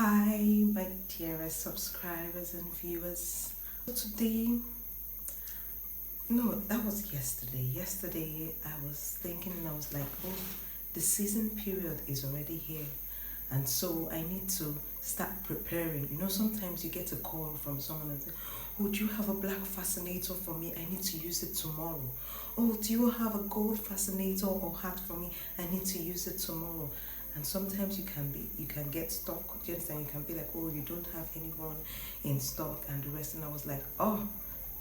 Hi, my dearest subscribers and viewers. Today, no, that was yesterday. Yesterday, I was thinking and I was like, oh, the season period is already here. And so I need to start preparing. You know, sometimes you get a call from someone and say, oh, do you have a black fascinator for me? I need to use it tomorrow. Oh, do you have a gold fascinator or hat for me? I need to use it tomorrow. And sometimes you can get stuck. Do you understand? You can be like, oh, you don't have anyone in stock and the rest. And I was like, oh,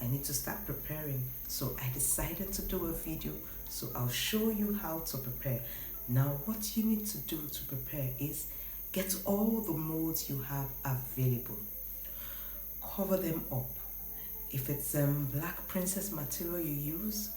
I need to start preparing. So I decided to do a video. So I'll show you how to prepare. Now, what you need to do to prepare is get all the molds you have available. Cover them up. If it's black princess material you use,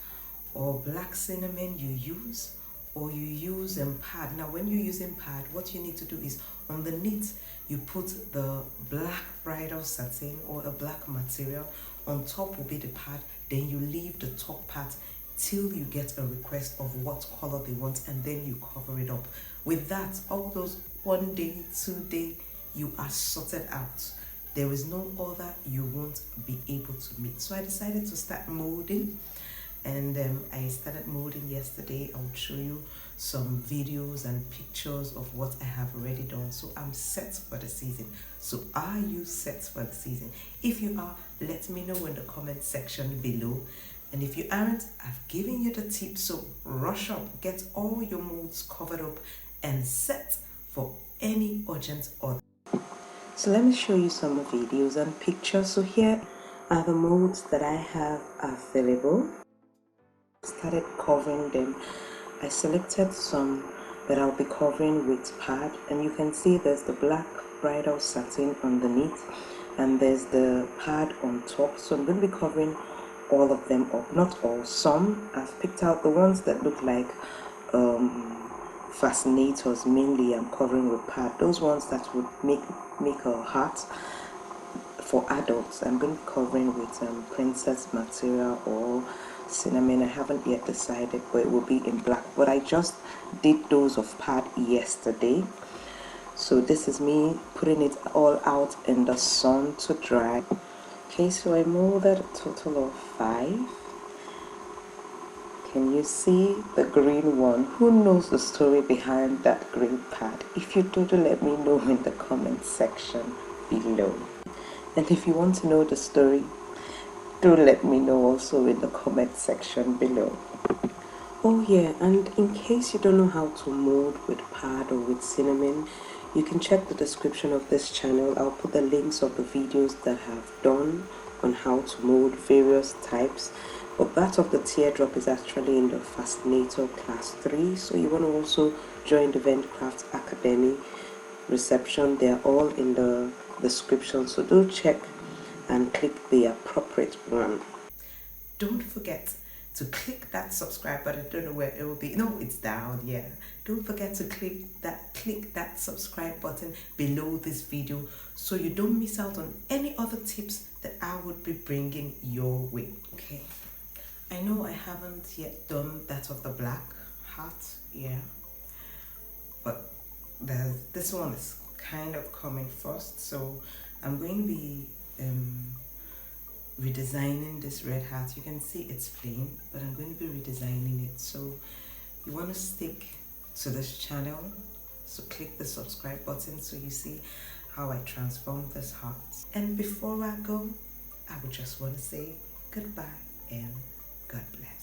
or black cinnamon you use, or you use pad. Now when you're using pad, what you need to do is underneath you put the black bridal satin or a black material. On top will be the pad. Then you leave the top part till you get a request of what color they want, and then you cover it up. With that, all those 1 day, 2 day, you are sorted out. There is no other you won't be able to meet. So I decided to start molding. And I started molding yesterday. I will show you some videos and pictures of what I have already done. So I'm set for the season. So are you set for the season? If you are, let me know in the comment section below. And if you aren't, I've given you the tips. So rush up, get all your molds covered up and set for any urgent order. So let me show you some videos and pictures. So here are the molds that I have available. Started covering them. I selected some that I'll be covering with pad, and you can see there's the black bridal satin underneath and there's the pad on top. So I'm going to be covering all of them up, not all, some. I've picked out the ones that look like fascinators. Mainly I'm covering with pad, those ones that would make a heart for adults. I'm going to be covering with princess material or cinnamon. I haven't yet decided, but it will be in black. But I just did those of pad yesterday. So this is me putting it all out in the sun to dry. Okay, so I molded a total of 5. Can you see the green one? Who knows the story behind that green pad? If you do, let me know in the comment section below. And if you want to know the story, do let me know also in the comment section below. Oh yeah, and in case you don't know how to mold with pad or with cinnamon, you can check the description of this channel. I'll put the links of the videos that I have done on how to mold various types. But that of the teardrop is actually in the Fascinator class 3. So you want to also join the Vendcraft Academy reception. They're all in the description, so do check and click the appropriate one. Don't forget to click that subscribe button. I don't know where it will be. No, it's down. Yeah, don't forget to click that subscribe button below this video so you don't miss out on any other tips that I would be bringing your way. Okay, I know I haven't yet done that of the black heart, yeah, but this one is kind of coming first. So I'm going to be redesigning this red heart. You can see it's plain, but I'm going to be redesigning it. So you want to stick to this channel, so click the subscribe button so you see how I transform this heart. And before I go, I would just want to say goodbye and God bless.